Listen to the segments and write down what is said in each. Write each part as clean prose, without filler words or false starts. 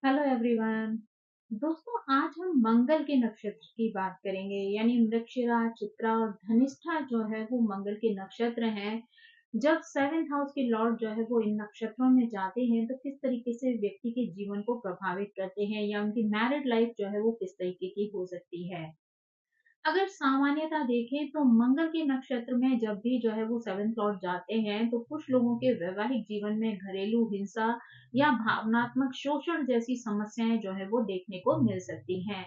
Hello everyone. दोस्तों, आज हम मंगल के नक्षत्र की बात करेंगे। यानी मृगशिरा, चित्रा और धनिष्ठा जो है वो मंगल के नक्षत्र हैं। जब सेवेंथ हाउस के लॉर्ड जो है वो इन नक्षत्रों में जाते हैं तो किस तरीके से व्यक्ति के जीवन को प्रभावित करते हैं या उनकी मैरिड लाइफ जो है वो किस तरीके की हो सकती है। अगर सामान्यतः देखें तो मंगल के नक्षत्र में जब भी जो है वो सेवेंथ लॉर्ड जाते हैं तो कुछ लोगों के वैवाहिक जीवन में घरेलू हिंसा या भावनात्मक शोषण जैसी समस्याएं जो है वो देखने को मिल सकती हैं।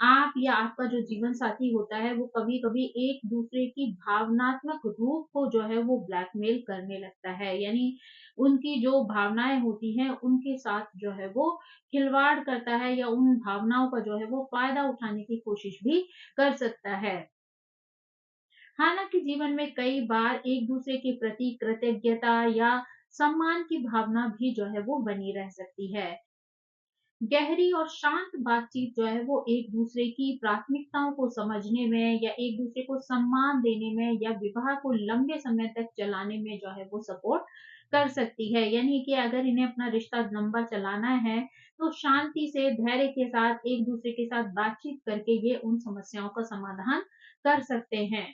आप या आपका जो जीवन साथी होता है वो कभी कभी एक दूसरे की भावनात्मक रूप को जो है वो ब्लैकमेल करने लगता है। यानी उनकी जो भावनाएं होती हैं उनके साथ जो है वो खिलवाड़ करता है या उन भावनाओं का जो है वो फायदा उठाने की कोशिश भी कर सकता है। हालांकि जीवन में कई बार एक दूसरे के प्रति कृतज्ञता या सम्मान की भावना भी जो है वो बनी रह सकती है। गहरी और शांत बातचीत जो है वो एक दूसरे की प्राथमिकताओं को समझने में या एक दूसरे को सम्मान देने में या विवाह को लंबे समय तक चलाने में जो है वो सपोर्ट कर सकती है। यानी कि अगर इन्हें अपना रिश्ता लंबा चलाना है तो शांति से धैर्य के साथ एक दूसरे के साथ बातचीत करके ये उन समस्याओं का समाधान कर सकते हैं।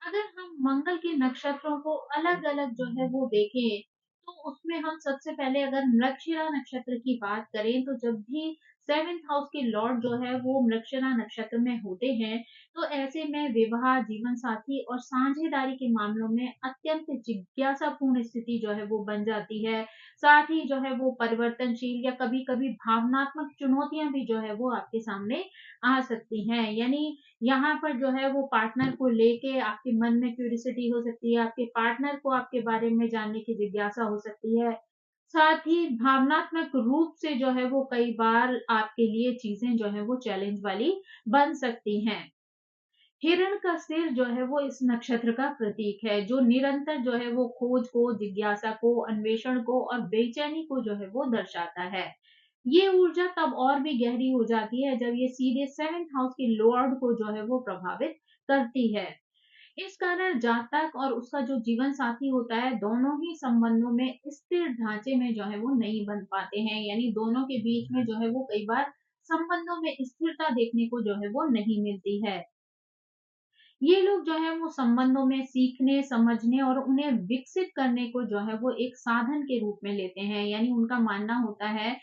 अगर हम मंगल के नक्षत्रों को अलग-अलग जो है वो देखें, तो उसमें हम सबसे पहले अगर मृगशिरा नक्षत्र की बात करें, तो जब भी 7th हाउस के लॉर्ड जो है वो मृगशिरा नक्षत्र में होते हैं, तो ऐसे में विवाह, जीवन साथी और साझेदारी के मामलों में अत्यंत जिज्ञासापूर्ण स्थिति जो है वो बन जाती है। साथ ही जो है वो परिवर्तनशील या कभी-कभी भावनात्मक चुनौतियाँ भी जो है वो आपके सामने आ सकती हैं। यानी यहाँ पर जो है वो पार्टनर को लेके आपके मन में क्यूरियोसिटी हो सकती है, आपके पार्टनर को आपके बारे में जानने की जिज्ञासा हो सकती है। साथ ही भावनात्मक रूप से जो है वो कई बार आपके लिए चीज़ें जो है वो चैलेंज वाली बन सकती हैं। हिरण का सिर जो है वो इस नक्षत्र का प्रतीक है, जो निरंतर जो है वो खोज को, जिज्ञासा को, अन्वेषण को और बेचैनी को जो है वो दर्शाता है। ये ऊर्जा तब और भी गहरी हो जाती है जब ये सीधे 7th हाउस के लॉर्ड को जो है वो प्रभावित करती है। इस कारण जातक और उसका जो जीवन साथी होता है, दोनों ही संबंधों में स्थिर ढांचे में जो है वो नहीं बन पाते हैं। यानी दोनों के बीच में जो है वो कई बार संबंधों में स्थिरता देखने को जो है वो नहीं मिलती है। ये लोग जो है वो संबंधों में सीखने, समझने और उन्हें विकसित करने को जो है वो एक साधन के रूप में लेते हैं। यानी उनका मानना होता है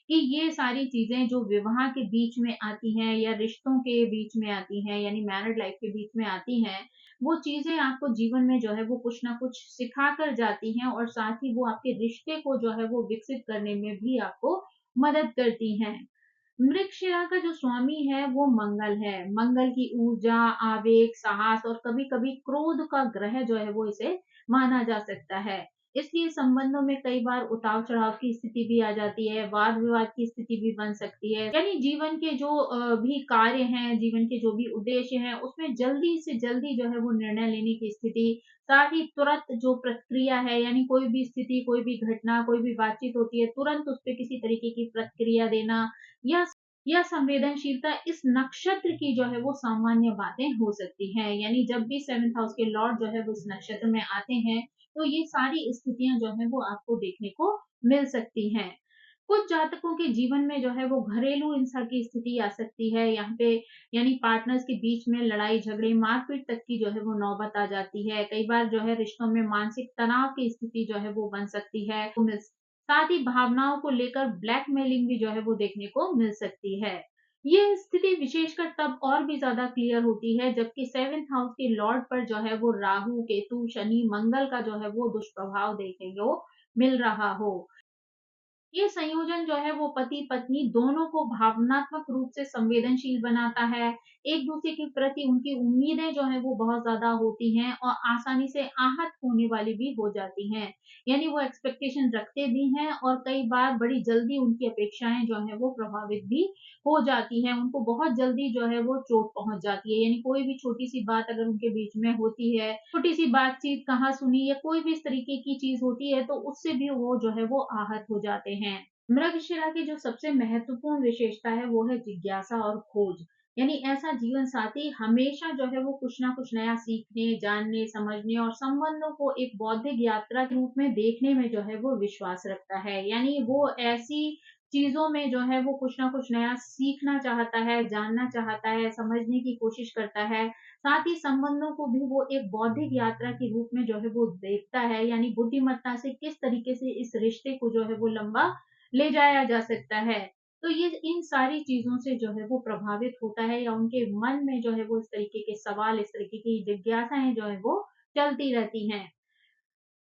कि ये सारी चीज़ें जो विवाह के बीच में आती हैं या रिश्तों के बीच में आती हैं, यानी मैरिड लाइफ के बीच में आती हैं, वो चीज़ें आपको जीवन में जो है वो कुछ ना कुछ सिखा कर जाती हैं और साथ ही वो आपके रिश्ते को जो है वो विकसित करने में भी आपको मदद करती हैं। मृगशिरा का जो स्वामी है वो मंगल है। मंगल की ऊर्जा, आवेग, साहस और कभी-कभी क्रोध का ग्रह जो है वो इसे माना जा सकता है। इसलिए संबंधों में कई बार उतार-चढ़ाव की स्थिति भी आ जाती है, वाद-विवाद की स्थिति भी बन सकती है। यानी जीवन के जो भी कार्य हैं, जीवन के जो भी उद्देश्य हैं, उसमें जल्दी से जल्दी जो है वो निर्णय लेने की स्थिति, साथ ही तुरंत जो प्रतिक्रिया है, यानी कोई भी स्थिति, कोई भी घटना, कोई भी बातचीत होती है, तुरंत उस पे किसी तरीके की प्रतिक्रिया देना या संवेदनशीलता इस नक्षत्र की जो है वो सामान्य बातें हो सकती हैं। यानी जब भी 7th हाउस के लॉर्ड जो है वो इस नक्षत्र में आते हैं, तो ये सारी स्थितियाँ जो हैं वो आपको देखने को मिल सकती हैं। कुछ जातकों के जीवन में जो है वो घरेलू हिंसा की स्थिति आ सकती है। यहाँ पे यानी पार्टनर्स के बीच में लड़ाई झगड़े, मारपीट तक की जो है वो नौबत आ जाती है। कई बार जो है रिश्तों में मानसिक तनाव की स्थिति जो है वो बन सकती है। साथ ही भावनाओं को लेकर ब्लैकमेलिंग भी जो है वो देखने को मिल सकती है। ये स्थिति विशेषकर तब और भी ज़्यादा क्लियर होती है जबकि 7th हाउस के लॉर्ड पर जो है वो राहु, केतु, शनि, मंगल का जो है वो दुष्प्रभाव देखने को मिल रहा हो। ये संयोजन जो है वो पति-पत्नी दोनों को भावनात्मक रूप से संवेदनशील बनाता है। एक-दूसरे के प्रति उनकी उम्मीदें जो हैं वो बहुत ज़्यादा होती हैं और आसानी से आहत होने वाली भी हो जाती हैं। यानी वो एक्सपेक्टेशन रखते भी हैं और कई बार बड़ी जल्दी उनकी अपेक्षाएँ जो हैं वो प्रभावित भी हो जाती हैं। उनको बहुत जल्दी जो है वो चोट पहुँच जाती है। यानी कोई भी छोटी-सी बात अगर उनके बीच में होती है, छोटी-सी बातचीत, कहा-सुनी या कोई भी इस तरीके की चीज़ होती है, तो उससे भी वो जो है वो आहत हो जाते हैं। मृगशिरा की जो सबसे महत्वपूर्ण विशेषता है वो है जिज्ञासा और खोज। यानी ऐसा जीवन साथी हमेशा जो है वो कुछ ना कुछ नया सीखने, जानने, समझने और संबंधों को एक बौद्धिक यात्रा के रूप में देखने में जो है वो विश्वास रखता है। यानी वो ऐसी चीज़ों में जो है वो कुछ ना कुछ नया सीखना चाहता है, जानना चाहता है, समझने की कोशिश करता है। साथ ही संबंधों को भी वो एक बौद्धिक यात्रा के रूप में जो है वो देखता है, यानी बुद्धिमत्ता से किस तरीके से इस रिश्ते को जो है वो लंबा ले जाया जा सकता है। तो ये इन सारी चीज़ों से जो है वो प्रभावित होता है, या उनके मन में जो है वो इस तरीके के सवाल, इस तरीके की जिज्ञासाएँ जो है वो चलती रहती हैं।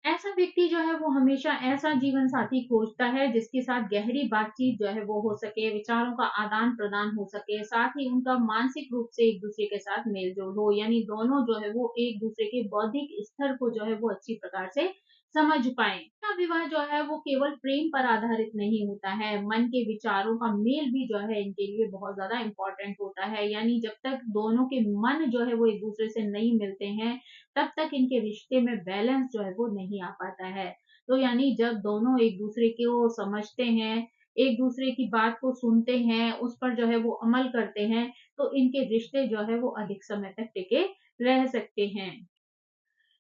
ऐसा व्यक्ति जो है वो हमेशा ऐसा जीवन साथी खोजता है जिसके साथ गहरी बातचीत जो है वो हो सके, विचारों का आदान-प्रदान हो सके, साथ ही उनका मानसिक रूप से एक-दूसरे के साथ मेल-जोल हो, यानी दोनों जो है वो एक-दूसरे के बौद्धिक स्तर को जो है वो अच्छी प्रकार से समझ पाएँ। का विवाह जो है वो केवल प्रेम पर आधारित नहीं होता है, मन के विचारों का मेल भी जो है इनके लिए बहुत ज़्यादा इम्पोर्टेंट होता है, यानी जब तक दोनों के मन जो है वो एक-दूसरे से नहीं मिलते हैं, तब तक इनके रिश्ते में बैलेंस जो है वो नहीं आ पाता है। तो यानी जब दोनों एक-दूसरे को समझते हैं, एक-दूसरे की बात को सुनते हैं, उस पर जो है वो अमल करते हैं, तो इनके रिश्ते जो है वो अधिक समय तक टिके रह सकते हैं।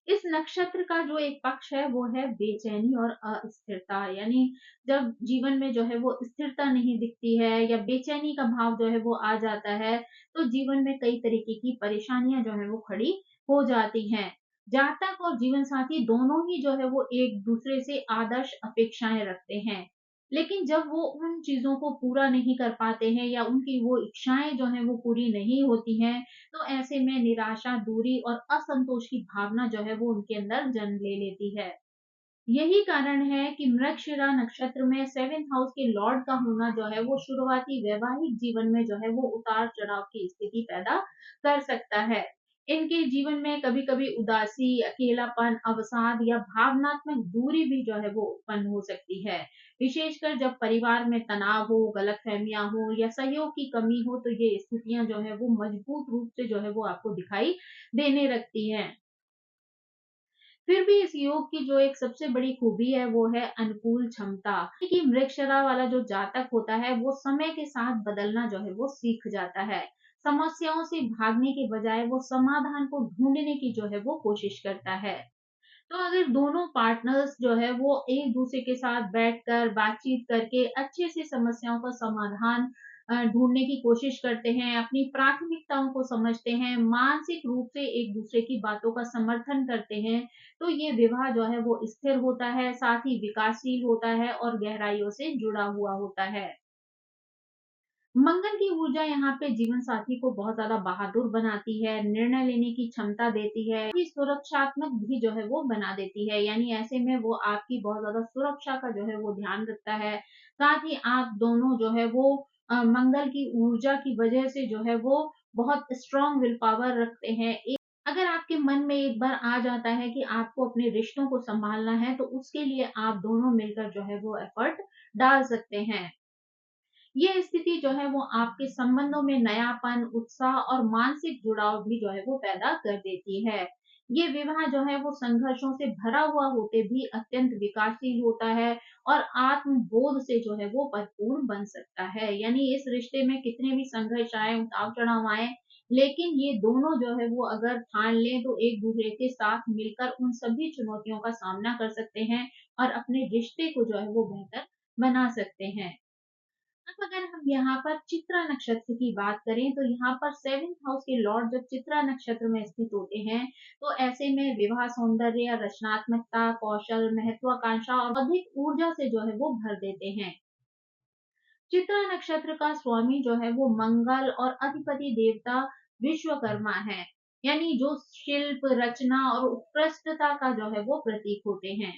इस नक्षत्र का जो एक पक्ष है वो है बेचैनी और अस्थिरता, यानी जब जीवन में जो है वो स्थिरता नहीं दिखती है या बेचैनी का भाव जो है वो आ जाता है, तो जीवन में कई तरीके की परेशानियां जो है वो खड़ी हो जाती हैं। जातक और जीवन साथी दोनों ही जो है वो एक दूसरे से आदर्श अपेक्षाएं रखते हैं, लेकिन जब वो उन चीजों को पूरा नहीं कर पाते हैं या उनकी वो इच्छाएं जो है वो पूरी नहीं होती हैं, तो ऐसे में निराशा, दूरी और असंतोष की भावना जो है वो उनके अंदर जन्म ले लेती है। यही कारण है कि मृगशिरा नक्षत्र में 7th हाउस के लॉर्ड का होना जो है वो शुरुआती वैवाहिक जीवन में जो है वो उतार-चढ़ाव की स्थिति पैदा कर सकता है। इनके जीवन में कभी-कभी उदासी, अकेलापन, अवसाद या भावनात्मक दूरी भी जो है वो उत्पन्न हो सकती है। विशेषकर जब परिवार में तनाव हो, गलतफ़हमियाँ हो या सहयोग की कमी हो, तो ये स्थितियाँ जो है वो मजबूत रूप से जो है वो आपको दिखाई देने लगती हैं। फिर भी इस योग की जो एक सबसे बड़ी खूबी है वो है अनुकूल क्षमता। कि मृगशिरा वाला जो जातक होता है वो समय के साथ बदलना जो है वो सीख जाता है। समस्याओं से भागने के बजाय वो समाधान को ढूंढने की जो है वो कोशिश करता है। तो अगर दोनों पार्टनर्स जो है वो एक दूसरे के साथ बैठकर बातचीत करके अच्छे से समस्याओं का समाधान ढूंढने की कोशिश करते हैं, अपनी प्राथमिकताओं को समझते हैं, मानसिक रूप से एक दूसरे की बातों का समर्थन करते हैं, तो ये विवाह जो है वो स्थिर होता है, साथ ही विकासशील होता है और गहराइयों से जुड़ा हुआ होता है। मंगल की ऊर्जा यहाँ पे जीवन साथी को बहुत ज़्यादा बहादुर बनाती है, निर्णय लेने की क्षमता देती है, कि सुरक्षात्मक भी जो है वो बना देती है, यानी ऐसे में वो आपकी बहुत ज़्यादा सुरक्षा का जो है वो ध्यान रखता है। साथ ही आप दोनों जो है वो मंगल की ऊर्जा की वजह से जो है वो बहुत स्ट्रॉन्ग विल पावर रखते हैं। अगर आपके मन में एक बार आ जाता है कि आपको अपने रिश्तों को सँभालना है, तो उसके लिए आप दोनों मिलकर जो है वो एफर्ट डाल सकते हैं। ये स्थिति जो है वो आपके संबंधों में नयापन, उत्साह और मानसिक जुड़ाव भी जो है वो पैदा कर देती है। ये विवाह जो है वो संघर्षों से भरा हुआ होते भी अत्यंत विकासशील होता है और आत्मबोध से जो है वो परिपूर्ण बन सकता है। यानी इस रिश्ते में कितने भी संघर्ष आए, उतार-चढ़ाव आए, लेकिन ये दोनों जो है वो अगर ठान लें तो एक-दूसरे के साथ मिलकर उन सभी चुनौतियों का सामना कर सकते हैं और अपने रिश्ते को जो है वो बेहतर बना सकते हैं। अब अगर हम यहाँ पर चित्रा नक्षत्र की बात करें, तो यहाँ पर 7th हाउस के लॉर्ड जब चित्रा नक्षत्र में स्थित होते हैं, तो ऐसे में विवाह सौंदर्य, रचनात्मकता, कौशल, महत्वाकांक्षा और अधिक ऊर्जा से जो है वो भर देते हैं। चित्रा नक्षत्र का स्वामी जो है वो मंगल और अधिपति देवता विश्वकर्मा है, यानी जो शिल्प, रचना और उत्कृष्टता का जो है वो प्रतीक होते हैं।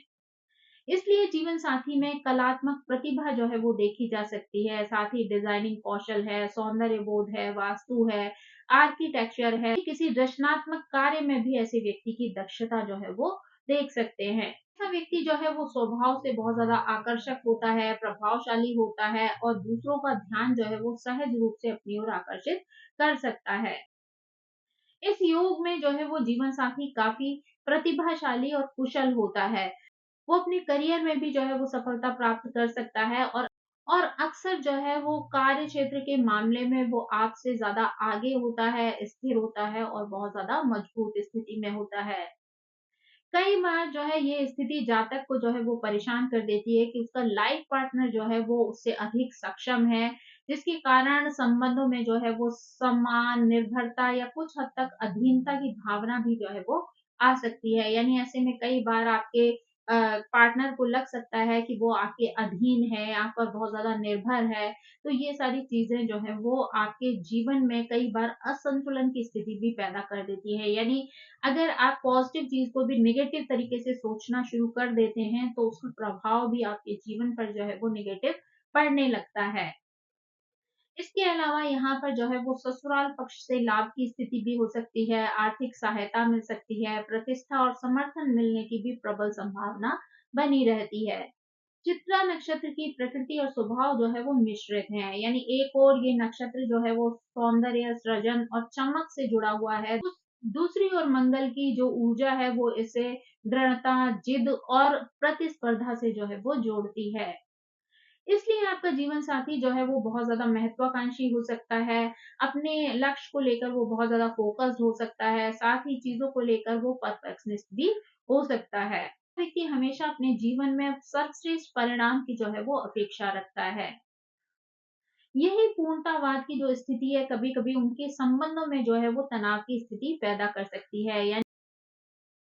इसलिए जीवन साथी में कलात्मक प्रतिभा जो है वो देखी जा सकती है, साथ ही डिजाइनिंग कौशल है, सौंदर्य बोध है, वास्तु है, आर्किटेक्चर है, किसी रचनात्मक कार्य में भी ऐसे व्यक्ति की दक्षता जो है वो देख सकते हैं। ऐसा व्यक्ति जो है वो स्वभाव से बहुत ज्यादा आकर्षक होता है, प्रभावशाली होता है और दूसरों का ध्यान जो है वो सहज रूप से अपनी ओर आकर्षित कर सकता है। इस योग में जो है वो जीवन साथी काफी प्रतिभाशाली और कुशल होता है। वो अपने करियर में भी जो है वो सफलता प्राप्त कर सकता है और अक्सर जो है वो कार्य क्षेत्र के मामले में वो आपसे ज़्यादा आगे होता है, स्थिर होता है और बहुत ज़्यादा मजबूत स्थिति में होता है। कई बार जो है ये स्थिति जातक को जो है वो परेशान कर देती है कि उसका लाइफ पार्टनर जो है वो उससे अधिक सक्षम है, जिसके कारण संबंधों में जो है वो सम्मान, निर्भरता या कुछ हद तक अधीनता की भावना भी जो है वो आ सकती है। यानी ऐसे में कई बार आपके पार्टनर को लग सकता है कि वो आपके अधीन है, आप पर बहुत ज़्यादा निर्भर है। तो ये सारी चीज़ें जो है वो आपके जीवन में कई बार असंतुलन की स्थिति भी पैदा कर देती है। यानी अगर आप पॉजिटिव चीज़ को भी नेगेटिव तरीके से सोचना शुरू कर देते हैं, तो उसका प्रभाव भी आपके जीवन पर जो है वो नेगेटिव पड़ने लगता है। इसके अलावा यहाँ पर जो है वो ससुराल पक्ष से लाभ की स्थिति भी हो सकती है, आर्थिक सहायता मिल सकती है, प्रतिष्ठा और समर्थन मिलने की भी प्रबल संभावना बनी रहती है। चित्रा नक्षत्र की प्रकृति और स्वभाव जो है वो मिश्रित है, यानी एक और ये नक्षत्र जो है वो सौंदर्य, सृजन और चमक से जुड़ा हुआ है। दूसरी ओर मंगल की जो ऊर्जा है वो इसे दृढ़ता, जिद और प्रतिस्पर्धा से जो है वो जोड़ती है। इसलिए आपका जीवन साथी जो है वो बहुत ज़्यादा महत्वाकांक्षी हो सकता है, अपने लक्ष्य को लेकर वो बहुत ज़्यादा फ़ोकस्ड हो सकता है, साथ ही चीज़ों को लेकर वो परफेक्शनिस्ट भी हो सकता है। व्यक्ति हमेशा अपने जीवन में सर्वश्रेष्ठ परिणाम की जो है वो अपेक्षा रखता है। यही पूर्णतावाद की जो स्थिति है, कभी-कभी उनके संबंधों में जो है वो तनाव की स्थिति पैदा कर सकती है।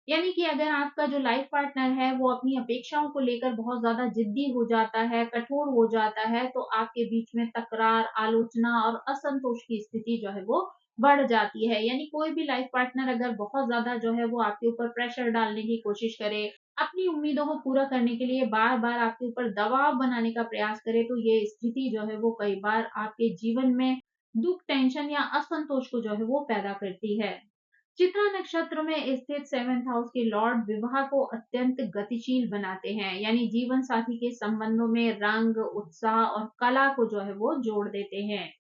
यानी कि अगर आपका जो लाइफ पार्टनर है वो अपनी अपेक्षाओं को लेकर बहुत ज़्यादा ज़िद्दी हो जाता है, कठोर हो जाता है, तो आपके बीच में तकरार, आलोचना और असंतोष की स्थिति जो है वो बढ़ जाती है। यानी कोई भी लाइफ पार्टनर अगर बहुत ज़्यादा जो है वो आपके ऊपर प्रेशर डालने की कोशिश करे, अपनी उम्मीदों को पूरा करने के लिए बार-बार आपके ऊपर दबाव बनाने का प्रयास करे, तो ये स्थिति जो है वो कई बार आपके जीवन में दुःख, टेंशन या असंतोष को जो है वो पैदा करती है। चित्रा नक्षत्र में स्थित सेवेंथ हाउस के लॉर्ड विवाह को अत्यंत गतिशील बनाते हैं, यानी जीवन साथी के संबंधों में रंग, उत्साह और कला को जो है वो जोड़ देते हैं।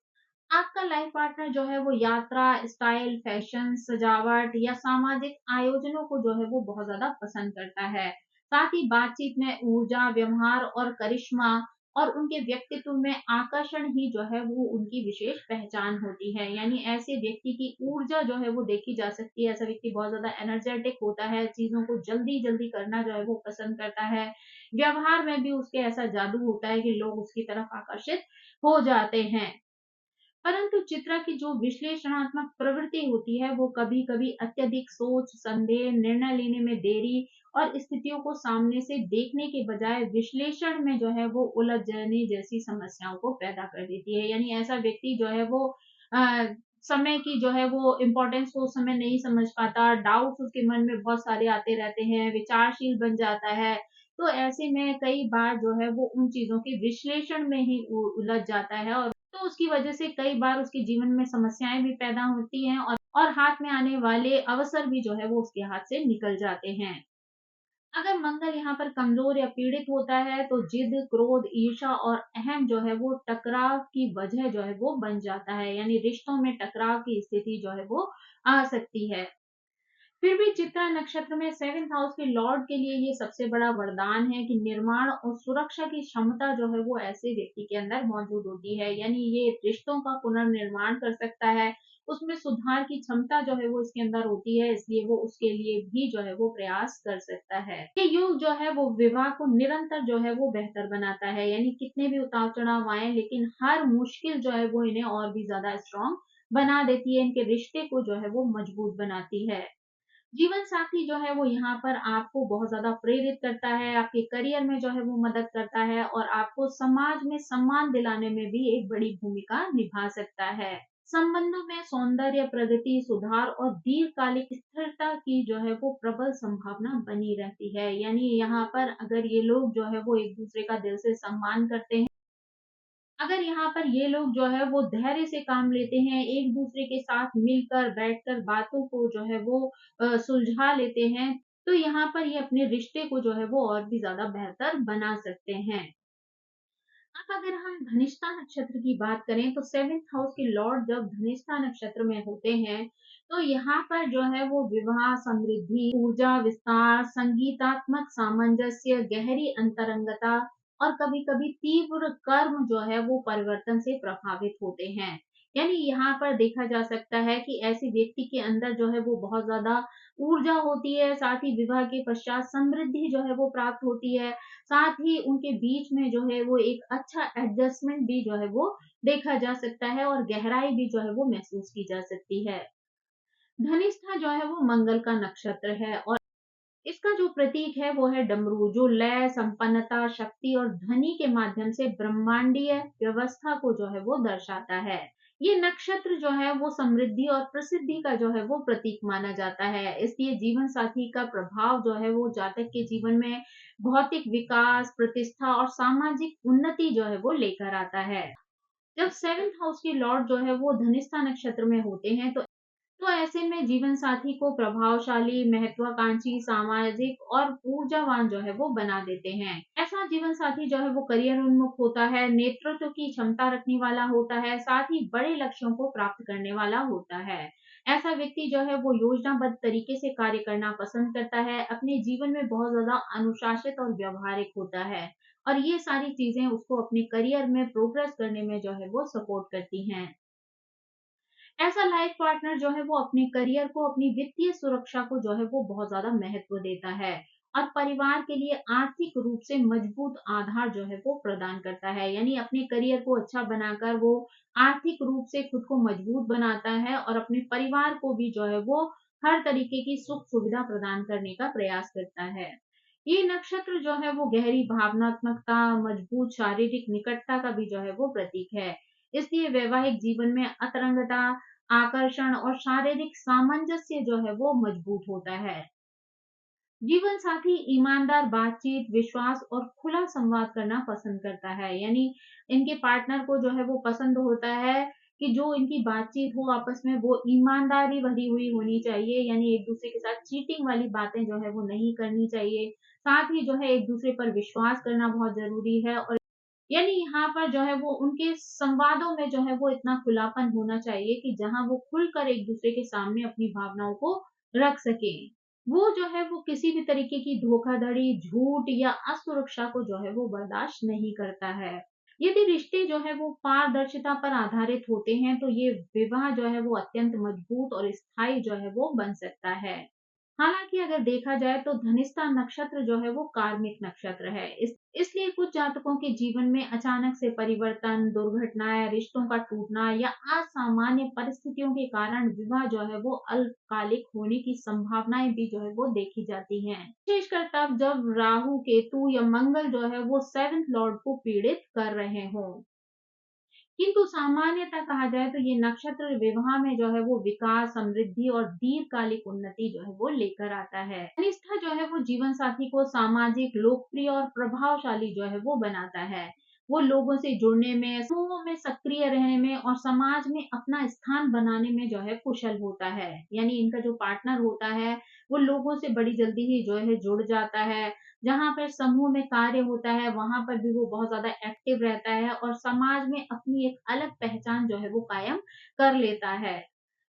आपका लाइफ पार्टनर जो है वो यात्रा, स्टाइल, फैशन, सजावट या सामाजिक आयोजनों को जो है वो बहुत ज़्यादा पसंद करता है। साथ ही बातचीत में ऊर्जा, व्यवहार और करिश्मा और उनके व्यक्तित्व में आकर्षण ही जो है वो उनकी विशेष पहचान होती है। यानी ऐसे व्यक्ति की ऊर्जा जो है वो देखी जा सकती है। ऐसा व्यक्ति बहुत ज़्यादा एनर्जेटिक होता है, चीज़ों को जल्दी-जल्दी करना जो है वो पसंद करता है। व्यवहार में भी उसके ऐसा जादू होता है कि लोग उसकी तरफ आकर्षित हो जाते हैं। परंतु चित्रा की जो विश्लेषणात्मक प्रवृत्ति होती है, वो कभी-कभी अत्यधिक सोच, संदेह, निर्णय लेने में देरी और स्थितियों को सामने से देखने के बजाय विश्लेषण में जो है वो उलझ जाने जैसी समस्याओं को पैदा कर देती है। यानी ऐसा व्यक्ति जो है वो अ, समय की जो है वो इम्पोर्टेंस को उस समय नहीं समझ पाता, डाउट्स उसके मन में बहुत सारे आते रहते हैं, विचारशील बन जाता है। तो ऐसे में कई बार जो है वो उन चीज़ों के विश्लेषण में ही उलझ जाता है और तो उसकी वजह से कई बार उसके जीवन में समस्याएँ भी पैदा होती हैं और हाथ में आने वाले अवसर भी जो है वो उसके हाथ से निकल जाते हैं। अगर मंगल यहाँ पर कमज़ोर या पीड़ित होता है तो जिद, क्रोध, ईर्ष्या और अहम जो है वो टकराव की वजह जो है वो बन जाता है। यानी रिश्तों में टकराव की स्थिति जो है वो आ सकती है। फिर भी चित्रा नक्षत्र में सेवेंथ हाउस के लॉर्ड के लिए ये सबसे बड़ा वरदान है कि निर्माण और सुरक्षा की क्षमता जो है वो ऐसे व्यक्ति के अंदर मौजूद होती है। यानी ये रिश्तों का पुनर्निर्माण कर सकता है, उसमें सुधार की क्षमता जो है वो इसके अंदर होती है, इसलिए वो उसके लिए भी जो है वो प्रयास कर सकता है। ये युग जो है वो विवाह को निरंतर जो है वो बेहतर बनाता है, यानी कितने भी उतार चढ़ाव आए लेकिन हर मुश्किल जो है वो इन्हें और भी ज्यादा स्ट्रांग बना देती है, इनके रिश्ते को जो है वो मजबूत बनाती है। जीवन साथी जो है वो यहाँ पर आपको बहुत ज़्यादा प्रेरित करता है, आपके करियर में जो है वो मदद करता है और आपको समाज में सम्मान दिलाने में भी एक बड़ी भूमिका निभा सकता है। संबंधों में सौंदर्य, प्रगति, सुधार और दीर्घकालिक स्थिरता की जो है वो प्रबल संभावना बनी रहती है। यानी यहाँ पर अगर ये लोग जो है वो एक दूसरे का दिल से सम्मान करते हैं, अगर यहाँ पर ये लोग जो है वो धैर्य से काम लेते हैं, एक-दूसरे के साथ मिलकर, बैठकर बातों को जो है वो सुलझा लेते हैं, तो यहाँ पर ये अपने रिश्ते को जो है वो और भी ज़्यादा बेहतर बना सकते हैं। अब अगर हम धनिष्ठा नक्षत्र की बात करें तो सेवेंथ हाउस के लॉर्ड जब धनिष्ठा नक्षत्र में होते हैं, तो यहाँ पर जो है वो विवाह, समृद्धि, ऊर्जा, विस्तार, संगीतात्मक सामंजस्य, गहरी अंतरंगता और कभी-कभी तीव्र कर्म जो है वो परिवर्तन से प्रभावित होते हैं। यानी यहाँ पर देखा जा सकता है कि ऐसे व्यक्ति के अंदर जो है वो बहुत ज़्यादा ऊर्जा होती है, साथ ही विवाह के पश्चात समृद्धि जो है वो प्राप्त होती है, साथ ही उनके बीच में जो है वो एक अच्छा एडजस्टमेंट भी जो है वो देखा जा सकता है और गहराई भी जो है वो महसूस की जा सकती है। धनिष्ठा जो है वो मंगल का नक्षत्र है और इसका जो प्रतीक है वो है डमरू, जो लय, संपन्नता, शक्ति और ध्वनि के माध्यम से ब्रह्मांडीय व्यवस्था को जो है वो दर्शाता है। ये नक्षत्र जो है वो समृद्धि और प्रसिद्धि का जो है वो प्रतीक माना जाता है। इसलिए जीवन साथी का प्रभाव जो है वो जातक के जीवन में भौतिक विकास, प्रतिष्ठा और सामाजिक उन्नति जो है वो लेकर आता है। जब सेवेंथ हाउस के लॉर्ड जो है वो धनिष्ठा नक्षत्र में होते हैं तो ऐसे में जीवन साथी को प्रभावशाली, महत्वाकांक्षी, सामाजिक और ऊर्जावान जो है वो बना देते हैं। ऐसा जीवन साथी जो है वो करियर उन्मुख होता है, नेतृत्व की क्षमता रखने वाला होता है, साथ ही बड़े लक्ष्यों को प्राप्त करने वाला होता है। ऐसा व्यक्ति जो है वो योजनाबद्ध तरीके से कार्य करना पसंद करता है, अपने जीवन में बहुत ज्यादा अनुशासित और व्यवहारिक होता है और ये सारी चीजें उसको अपने करियर में प्रोग्रेस करने में जो है वो सपोर्ट करती हैं। ऐसा लाइफ पार्टनर जो है वो अपने करियर को, अपनी वित्तीय सुरक्षा को जो है वो बहुत ज़्यादा महत्व देता है और परिवार के लिए आर्थिक रूप से मजबूत आधार जो है वो प्रदान करता है। यानी अपने करियर को अच्छा बनाकर वो आर्थिक रूप से खुद को मजबूत बनाता है और अपने परिवार को भी जो है वो हर तरीके की सुख सुविधा प्रदान करने का प्रयास करता है। ये नक्षत्र जो है वो गहरी भावनात्मकता, मजबूत शारीरिक निकटता का भी जो है वो प्रतीक है। इसलिए वैवाहिक जीवन में अतरंगता, आकर्षण और शारीरिक सामंजस्य जो है वो मजबूत होता है। जीवन साथी ईमानदार बातचीत, विश्वास और खुला संवाद करना पसंद करता है। यानी इनके पार्टनर को जो है वो पसंद होता है कि जो इनकी बातचीत हो आपस में वो ईमानदारी भरी हुई होनी चाहिए। यानी एक दूसरे के साथ चीटिंग वाली बातें जो है वो नहीं करनी चाहिए। साथ ही जो है एक दूसरे पर विश्वास करना बहुत जरूरी है और यानी यहाँ पर जो है वो उनके संवादों में जो है वो इतना खुलापन होना चाहिए कि जहाँ वो खुलकर एक दूसरे के सामने अपनी भावनाओं को रख सकें। वो जो है वो किसी भी तरीके की धोखाधड़ी, झूठ या असुरक्षा को जो है वो बर्दाश्त नहीं करता है। यदि रिश्ते जो है वो पारदर्शिता पर आधारित होते हैं तो ये विवाह जो है वो अत्यंत मजबूत और स्थायी जो है वो बन सकता है। हालाँकि अगर देखा जाए तो धनिष्ठा नक्षत्र जो है वो कार्मिक नक्षत्र है। इस इसलिए कुछ जातकों के जीवन में अचानक से परिवर्तन, दुर्घटनाएँ, रिश्तों का टूटना या असामान्य परिस्थितियों के कारण विवाह जो है वो अल्पकालिक होने की संभावनाएँ भी जो है वो देखी जाती हैं। विशेषकर तब जब राहु, केतु या मंगल जो है वो 7th लॉर्ड को पीड़ित कर रहे हों। किंतु सामान्यतः कहा जाए तो ये नक्षत्र विवाह में जो है वो विकास, समृद्धि और दीर्घकालिक उन्नति जो है वो लेकर आता है। निष्ठा जो है वो जीवन साथी को सामाजिक, लोकप्रिय और प्रभावशाली जो है वो बनाता है। वो लोगों से जुड़ने में, समूहों में सक्रिय रहने में और समाज में अपना स्थान बनाने में जो है कुशल होता है। यानी इनका जो पार्टनर होता है वो लोगों से बड़ी जल्दी ही जो है जुड़ जाता है। जहाँ पर समूह में कार्य होता है वहां पर भी वो बहुत ज्यादा एक्टिव रहता है और समाज में अपनी एक अलग पहचान जो है वो कायम कर लेता है।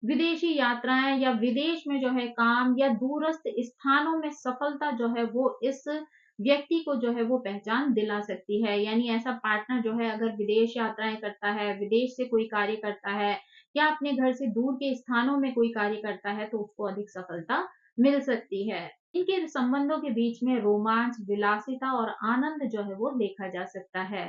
विदेशी यात्राएं या विदेश में जो है काम या दूरस्थ स्थानों में सफलता जो है वो इस व्यक्ति को जो है वो पहचान दिला सकती है। यानी ऐसा पार्टनर जो है अगर विदेश यात्राएं करता है, विदेश से कोई कार्य करता है या अपने घर से दूर के स्थानों में कोई कार्य करता है तो उसको अधिक सफलता मिल सकती है। इनके संबंधों के बीच में रोमांच, विलासिता और आनंद जो है वो देखा जा सकता है।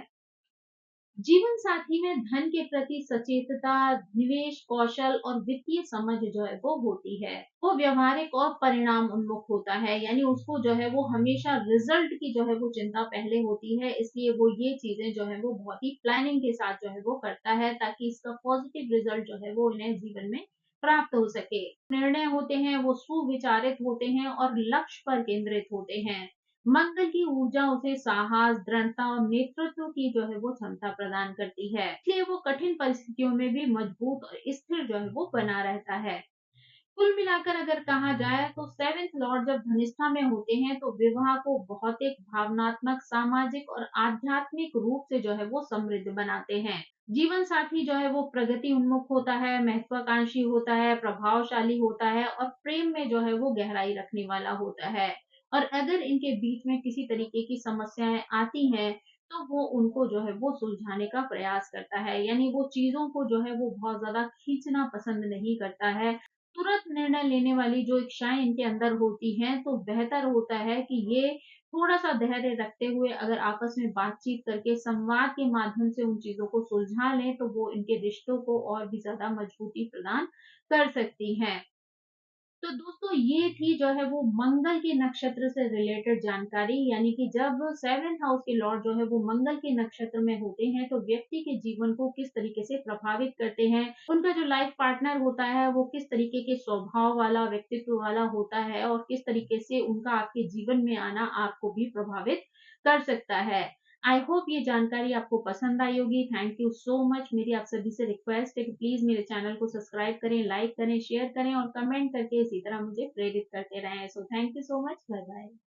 जीवन साथी में धन के प्रति सचेतता, निवेश कौशल और वित्तीय समझ जो है वो होती है। वो व्यवहारिक और परिणाम उन्मुख होता है। यानी उसको जो है वो हमेशा रिजल्ट की जो है वो चिंता पहले होती है। इसलिए वो ये चीजें जो है वो बहुत ही प्लानिंग के साथ जो है वो करता है ताकि इसका पॉजिटिव रिजल्ट जो है वो इन्हें जीवन में प्राप्त हो सके। निर्णय होते हैं वो सुविचारित होते हैं और लक्ष्य पर केंद्रित होते हैं। मंगल की ऊर्जा उसे साहस, दृढ़ता और नेतृत्व की जो है वो क्षमता प्रदान करती है। इसलिए वो कठिन परिस्थितियों में भी मजबूत और स्थिर जो है वो बना रहता है। कुल मिलाकर अगर कहा जाए तो 7th लॉर्ड जब धनिष्ठा में होते हैं तो विवाह को भौतिक, भावनात्मक, सामाजिक और आध्यात्मिक रूप से जो है वो समृद्ध बनाते हैं। जीवन साथी जो है वो प्रगति उन्मुख होता है, महत्वाकांक्षी होता है, प्रभावशाली होता है और प्रेम में जो है वो गहराई रखने वाला होता है। और अगर इनके बीच में किसी तरीके की समस्याएं आती हैं तो वो उनको जो है वो सुलझाने का प्रयास करता है। यानी वो चीज़ों को जो है वो बहुत ज़्यादा खींचना पसंद नहीं करता है। तुरंत निर्णय लेने वाली जो इच्छाएँ इनके अंदर होती हैं, तो बेहतर होता है कि ये थोड़ा-सा धैर्य रखते हुए अगर आपस में बातचीत करके संवाद के माध्यम से उन चीज़ों को सुलझा लें, तो वो इनके रिश्तों को और भी ज़्यादा मजबूती प्रदान कर सकती हैं। तो दोस्तों ये थी जो है वो मंगल के नक्षत्र से रिलेटेड जानकारी, यानी कि जब 7th हाउस के लॉर्ड जो है वो मंगल के नक्षत्र में होते हैं तो व्यक्ति के जीवन को किस तरीके से प्रभावित करते हैं, उनका जो लाइफ पार्टनर होता है वो किस तरीके के स्वभाव वाला व्यक्तित्व वाला होता है और किस तरीके से उनका आपके जीवन में आना आपको भी प्रभावित कर सकता है। आई होप ये जानकारी आपको पसंद आई होगी। Thank you so much. मेरी आप सभी से रिक्वेस्ट है कि प्लीज मेरे चैनल को सब्सक्राइब करें, लाइक करें, शेयर करें और कमेंट करके इसी तरह मुझे प्रेरित करते रहें। So thank you so much. Bye bye.